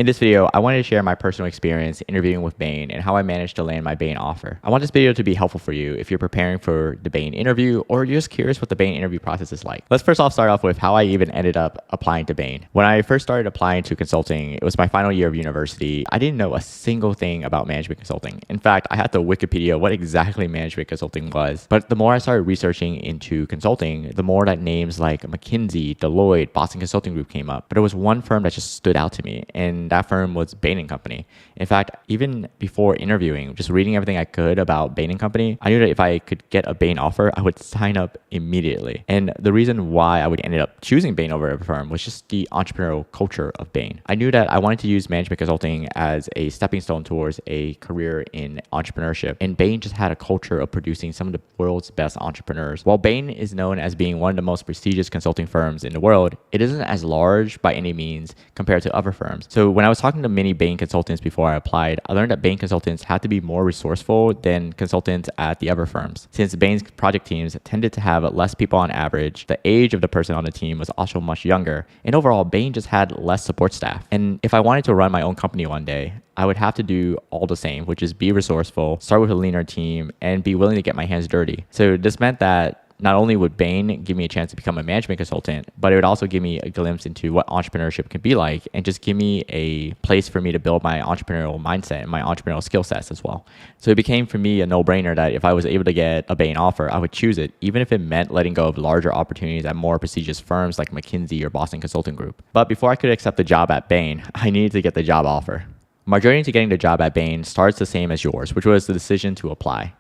In this video, I wanted to share my personal experience interviewing with Bain and how I managed to land my Bain offer. I want this video to be helpful for you if you're preparing for the Bain interview or you're just curious what the Bain interview process is like. Let's first off start off with how I even ended up applying to Bain. When I first started applying to consulting, it was my final year of university. I didn't know a single thing about management consulting. In fact, I had to Wikipedia what exactly management consulting was. But the more I started researching into consulting, the more that names like McKinsey, Deloitte, Boston Consulting Group came up. But there was one firm that just stood out to me, and that firm was Bain&Company. In fact, even before interviewing, just reading everything I could about Bain&Company, I knew that if I could get a Bain offer, I would sign up immediately. And the reason why I would end up choosing Bain over a firm was just the entrepreneurial culture of Bain. I knew that I wanted to use management consulting as a stepping stone towards a career in entrepreneurship. And Bain just had a culture of producing some of the world's best entrepreneurs. While Bain is known as being one of the most prestigious consulting firms in the world, it isn't as large by any means compared to other firms. So when I was talking to many Bain consultants before I applied, I learned that Bain consultants had to be more resourceful than consultants at the other firms. Since Bain's project teams tended to have less people on average, the age of the person on the team was also much younger, and overall, Bain just had less support staff. And if I wanted to run my own company one day, I would have to do all the same, which is be resourceful, start with a leaner team, and be willing to get my hands dirty. So this meant that not only would Bain give me a chance to become a management consultant, but it would also give me a glimpse into what entrepreneurship can be like and just give me a place for me to build my entrepreneurial mindset and my entrepreneurial skill sets as well. So it became for me a no-brainer that if I was able to get a Bain offer, I would choose it, even if it meant letting go of larger opportunities at more prestigious firms like McKinsey or Boston Consulting Group. But before I could accept the job at Bain, I needed to get the job offer. My journey to getting the job at Bain starts the same as yours, which was the decision to apply.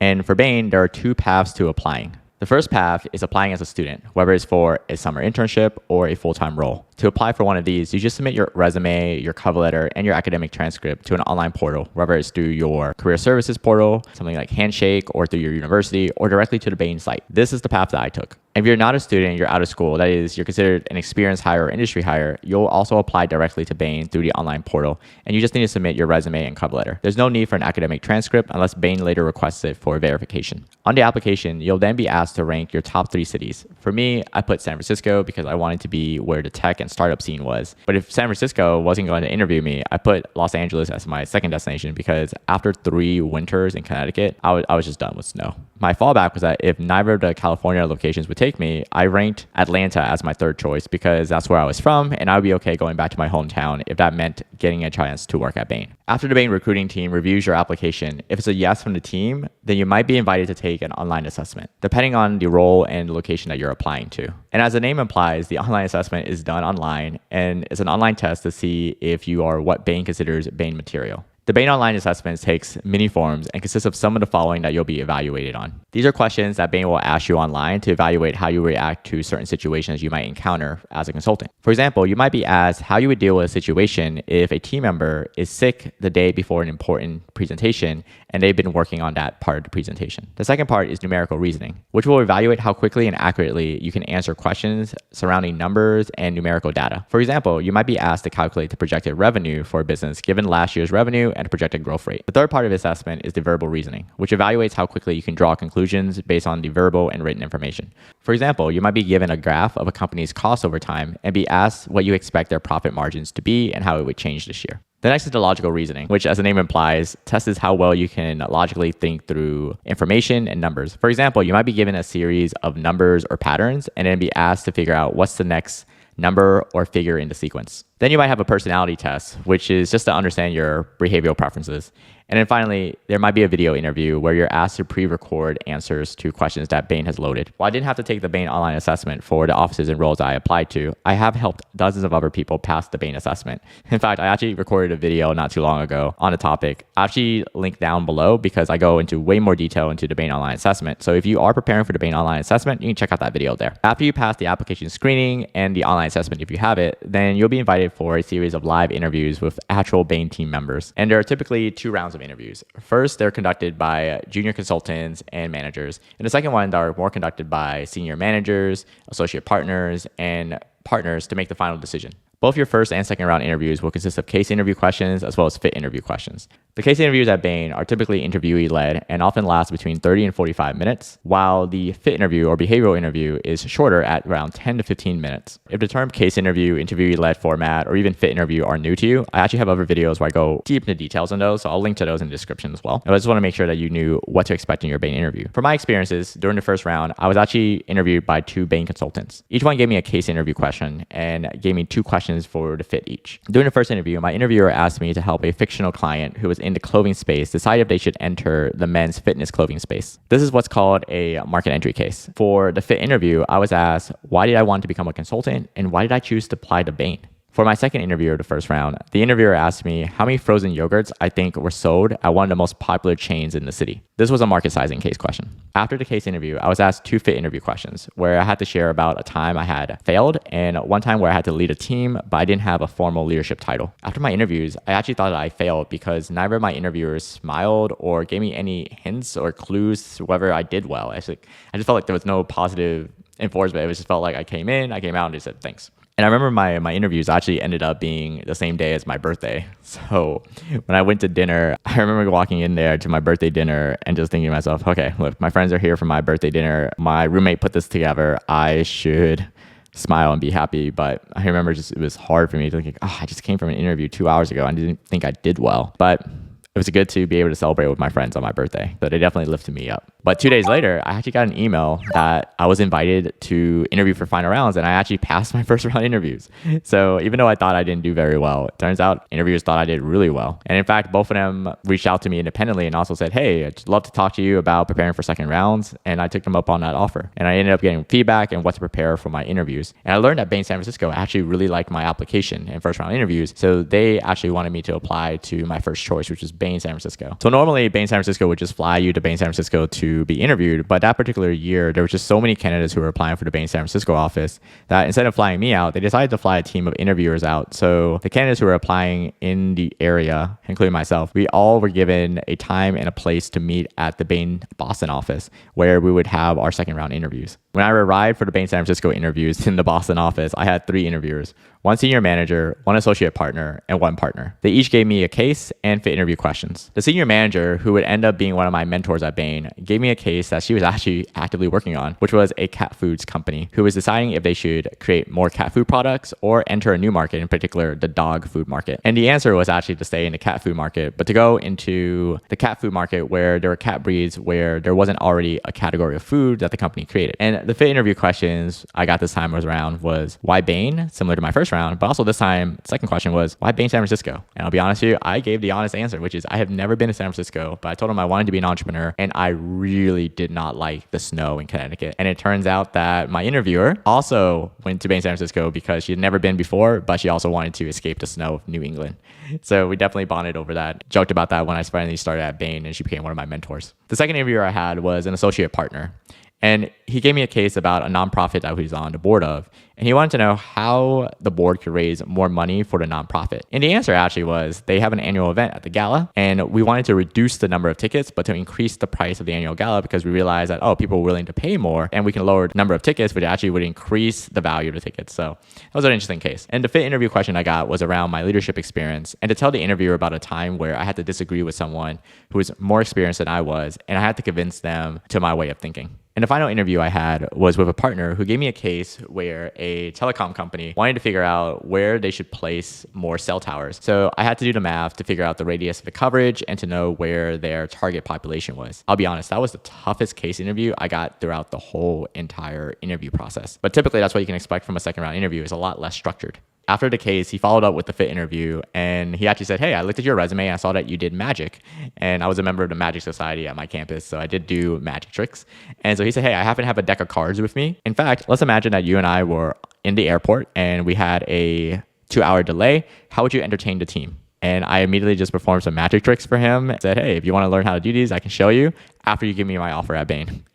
And for Bain, there are two paths to applying. The first path is applying as a student, whether it's for a summer internship or a full-time role. To apply for one of these, you just submit your resume, your cover letter, and your academic transcript to an online portal, whether it's through your career services portal, something like Handshake, or through your university, or directly to the Bain site. This is the path that I took. If you're not a student, you're out of school, that is, you're considered an experienced hire or industry hire, you'll also apply directly to Bain through the online portal, and you just need to submit your resume and cover letter. There's no need for an academic transcript unless Bain later requests it for verification. On the application, you'll then be asked to rank your top 3 cities. For me, I put San Francisco because I wanted to be where the tech and startup scene was. But if San Francisco wasn't going to interview me, I put Los Angeles as my second destination because after 3 winters in Connecticut, I was just done with snow. My fallback was that if neither of the California locations would take me, I ranked Atlanta as my third choice because that's where I was from, and I would be okay going back to my hometown if that meant getting a chance to work at Bain. After the Bain recruiting team reviews your application, if it's a yes from the team, then you might be invited to take an online assessment, depending on the role and the location that you're applying to. And as the name implies, the online assessment is done online, and it's an online test to see if you are what Bain considers Bain material. The Bain Online Assessment takes many forms and consists of some of the following that you'll be evaluated on. These are questions that Bain will ask you online to evaluate how you react to certain situations you might encounter as a consultant. For example, you might be asked how you would deal with a situation if a team member is sick the day before an important presentation and they've been working on that part of the presentation. The second part is numerical reasoning, which will evaluate how quickly and accurately you can answer questions surrounding numbers and numerical data. For example, you might be asked to calculate the projected revenue for a business given last year's revenue and projected growth rate. The third part of the assessment is the verbal reasoning, which evaluates how quickly you can draw conclusions based on the verbal and written information. For example, you might be given a graph of a company's cost over time and be asked what you expect their profit margins to be and how it would change this year. The next is the logical reasoning, which, as the name implies, tests how well you can logically think through information and numbers. For example, you might be given a series of numbers or patterns and then be asked to figure out what's the next number or figure in the sequence. Then you might have a personality test, which is just to understand your behavioral preferences. And then finally, there might be a video interview where you're asked to pre-record answers to questions that Bain has loaded. While I didn't have to take the Bain online assessment for the offices and roles I applied to, I have helped dozens of other people pass the Bain assessment. In fact, I actually recorded a video not too long ago on the topic. I actually link down below because I go into way more detail into the Bain online assessment. So if you are preparing for the Bain online assessment, you can check out that video there. After you pass the application screening and the online assessment, if you have it, then you'll be invited for a series of live interviews with actual Bain team members. And there are typically 2 rounds of interviews. First, they're conducted by junior consultants and managers. And the second one are more conducted by senior managers, associate partners, and partners to make the final decision. Both your first and second round interviews will consist of case interview questions as well as fit interview questions. The case interviews at Bain are typically interviewee-led and often last between 30 and 45 minutes, while the fit interview or behavioral interview is shorter at around 10 to 15 minutes. If the term case interview, interviewee-led format, or even fit interview are new to you, I actually have other videos where I go deep into details on those, so I'll link to those in the description as well. I just want to make sure that you knew what to expect in your Bain interview. For my experiences, during the first round, I was actually interviewed by 2 Bain consultants. Each one gave me a case interview question and gave me 2 questions for the fit each. During the first interview, my interviewer asked me to help a fictional client who was in the clothing space decide if they should enter the men's fitness clothing space. This is what's called a market entry case. For the fit interview, I was asked, why did I want to become a consultant and why did I choose to apply to Bain? For my second interview of the first round, the interviewer asked me how many frozen yogurts I think were sold at one of the most popular chains in the city. This was a market sizing case question. After the case interview, I was asked 2 fit interview questions where I had to share about a time I had failed and one time where I had to lead a team, but I didn't have a formal leadership title. After my interviews, I actually thought that I failed because neither of my interviewers smiled or gave me any hints or clues to whether I did well. I just felt like there was no positive enforcement. It just felt like I came in, I came out and just said thanks. And I remember my interviews actually ended up being the same day as my birthday. So when I went to dinner, I remember walking in there to my birthday dinner and just thinking to myself, okay, look, my friends are here for my birthday dinner. My roommate put this together. I should smile and be happy. But I remember it was hard for me to think, I just came from an interview 2 hours ago. I didn't think I did well. But it was good to be able to celebrate with my friends on my birthday. So they definitely lifted me up. But 2 days later, I actually got an email that I was invited to interview for final rounds, and I actually passed my first round interviews. So even though I thought I didn't do very well, it turns out interviewers thought I did really well. And in fact, both of them reached out to me independently and also said, hey, I'd love to talk to you about preparing for second rounds. And I took them up on that offer. And I ended up getting feedback and what to prepare for my interviews. And I learned that Bain San Francisco actually really liked my application and first round interviews. So they actually wanted me to apply to my first choice, which is Bain San Francisco. So normally Bain San Francisco would just fly you to Bain San Francisco to be interviewed. But that particular year, there was just so many candidates who were applying for the Bain San Francisco office that instead of flying me out, they decided to fly a team of interviewers out. So the candidates who were applying in the area, including myself, we all were given a time and a place to meet at the Bain Boston office where we would have our second round interviews. When I arrived for the Bain San Francisco interviews in the Boston office, I had 3 interviewers, 1 senior manager, 1 associate partner, and 1 partner. They each gave me a case and fit interview questions. The senior manager, who would end up being one of my mentors at Bain, gave me a case that she was actually actively working on, which was a cat foods company who was deciding if they should create more cat food products or enter a new market, in particular, the dog food market. And the answer was actually to stay in the cat food market, but to go into the cat food market where there were cat breeds where there wasn't already a category of food that the company created. And the fit interview questions I got this time around was why Bain, similar to my first round, but also this time, second question was why Bain San Francisco? And I'll be honest with you, I gave the honest answer, which is I have never been to San Francisco, but I told them I wanted to be an entrepreneur and I really did not like the snow in Connecticut. And it turns out that my interviewer also went to Bain San Francisco because she had never been before, but she also wanted to escape the snow of New England. So we definitely bonded over that. Joked about that when I finally started at Bain and she became one of my mentors. The second interviewer I had was an associate partner. And he gave me a case about a nonprofit that he was on the board of. And he wanted to know how the board could raise more money for the nonprofit. And the answer actually was they have an annual event at the gala. And we wanted to reduce the number of tickets, but to increase the price of the annual gala because we realized that, people were willing to pay more and we can lower the number of tickets, which actually would increase the value of the tickets. So that was an interesting case. And the fit interview question I got was around my leadership experience and to tell the interviewer about a time where I had to disagree with someone who was more experienced than I was. And I had to convince them to my way of thinking. And the final interview I had was with a partner who gave me a case where a telecom company wanted to figure out where they should place more cell towers. So I had to do the math to figure out the radius of the coverage and to know where their target population was. I'll be honest, that was the toughest case interview I got throughout the whole entire interview process. But typically that's what you can expect from a second round interview, is a lot less structured. After the case, he followed up with the fit interview and he actually said, hey, I looked at your resume and I saw that you did magic. And I was a member of the Magic Society at my campus, so I did do magic tricks. And so he said, hey, I happen to have a deck of cards with me. In fact, let's imagine that you and I were in the airport and we had a 2-hour delay. How would you entertain the team? And I immediately just performed some magic tricks for him. Said, hey, if you want to learn how to do these, I can show you after you give me my offer at Bain.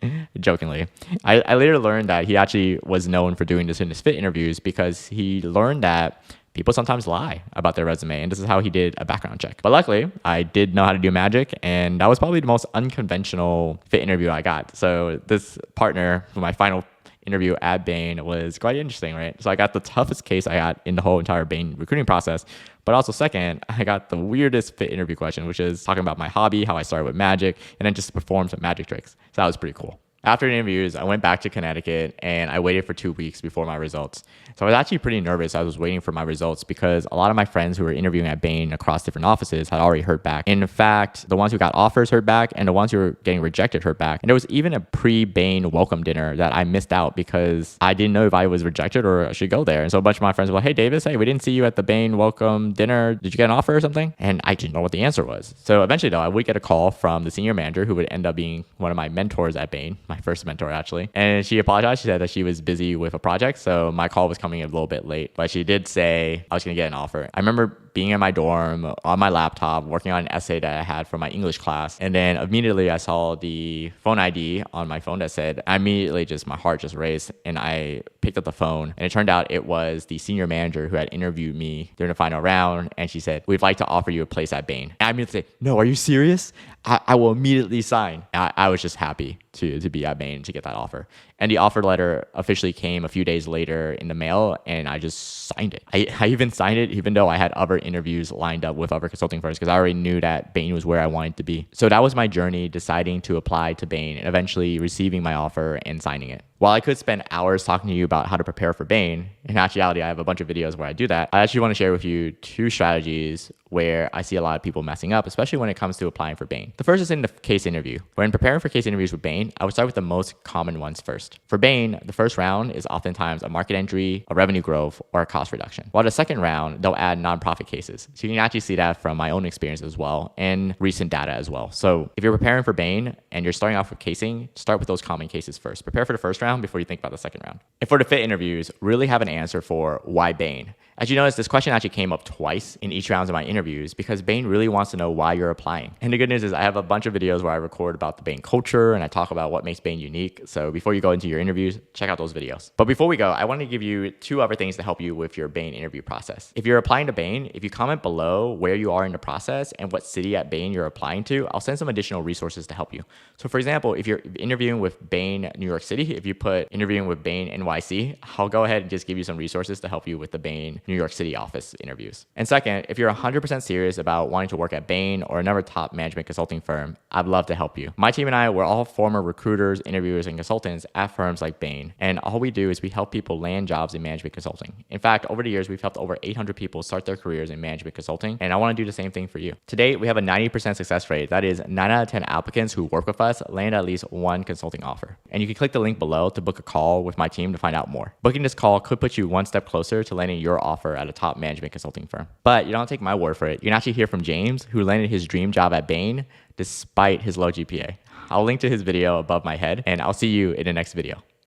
Jokingly. I later learned that he actually was known for doing this in his fit interviews because he learned that people sometimes lie about their resume, and this is how he did a background check. But luckily, I did know how to do magic, and that was probably the most unconventional fit interview I got. So this partner, for my final interview at Bain was quite interesting, right? So I got the toughest case I got in the whole entire Bain recruiting process. But also second, I got the weirdest fit interview question, which is talking about my hobby, how I started with magic, and then just to perform some magic tricks. So that was pretty cool. After the interviews, I went back to Connecticut and I waited for 2 weeks before my results. So I was actually pretty nervous. I was waiting for my results because a lot of my friends who were interviewing at Bain across different offices had already heard back. In fact, the ones who got offers heard back and the ones who were getting rejected heard back. And there was even a pre-Bain welcome dinner that I missed out because I didn't know if I was rejected or I should go there. And so a bunch of my friends were like, hey, Davis, hey, we didn't see you at the Bain welcome dinner. Did you get an offer or something? And I didn't know what the answer was. So eventually though, I would get a call from the senior manager who would end up being one of my mentors at Bain, my first mentor actually. And she apologized. She said that she was busy with a project. So my call was coming in a little bit late, but she did say I was going to get an offer. I remember being in my dorm on my laptop, working on an essay that I had for my English class. And then immediately I saw the phone ID on my phone that said, immediately my heart just raced and I picked up the phone and it turned out it was the senior manager who had interviewed me during the final round. And she said, we'd like to offer you a place at Bain. And I immediately said, no, are you serious? I will immediately sign. I was just happy to be at Bain to get that offer. And the offer letter officially came a few days later in the mail and I just signed it. I even signed it even though I had other interviews lined up with other consulting firms because I already knew that Bain was where I wanted to be. So that was my journey deciding to apply to Bain and eventually receiving my offer and signing it. While I could spend hours talking to you about how to prepare for Bain, in actuality, I have a bunch of videos where I do that. I actually want to share with you 2 strategies where I see a lot of people messing up, especially when it comes to applying for Bain. The first is in the case interview. When preparing for case interviews with Bain, I would start with the most common ones first. For Bain, the first round is oftentimes a market entry, a revenue growth, or a cost reduction. While the second round, they'll add nonprofit cases. So you can actually see that from my own experience as well and recent data as well. So if you're preparing for Bain and you're starting off with casing, start with those common cases first. Prepare for the first round before you think about the second round. And for the fit interviews, really have an answer for why Bain. As you notice, this question actually came up twice in each round of my interviews because Bain really wants to know why you're applying. And the good news is I have a bunch of videos where I record about the Bain culture and I talk about what makes Bain unique. So before you go into your interviews, check out those videos. But before we go, I want to give you 2 other things to help you with your Bain interview process. If you're applying to Bain, if you comment below where you are in the process and what city at Bain you're applying to, I'll send some additional resources to help you. So for example, if you're interviewing with Bain New York City, if you put interviewing with Bain NYC, I'll go ahead and just give you some resources to help you with the Bain New York City office interviews. And second, if you're 100% serious about wanting to work at Bain or another top management consulting firm, I'd love to help you. My team and I, we're all former recruiters, interviewers, and consultants at firms like Bain. And all we do is we help people land jobs in management consulting. In fact, over the years, we've helped over 800 people start their careers in management consulting. And I want to do the same thing for you. Today, we have a 90% success rate. That is 9 out of 10 applicants who work with us land at least 1 consulting offer. And you can click the link below to book a call with my team to find out more. Booking this call could put you 1 step closer to landing your offer at a top management consulting firm. But you don't take my word for it. You can actually hear from James, who landed his dream job at Bain despite his low GPA. I'll link to his video above my head, and I'll see you in the next video.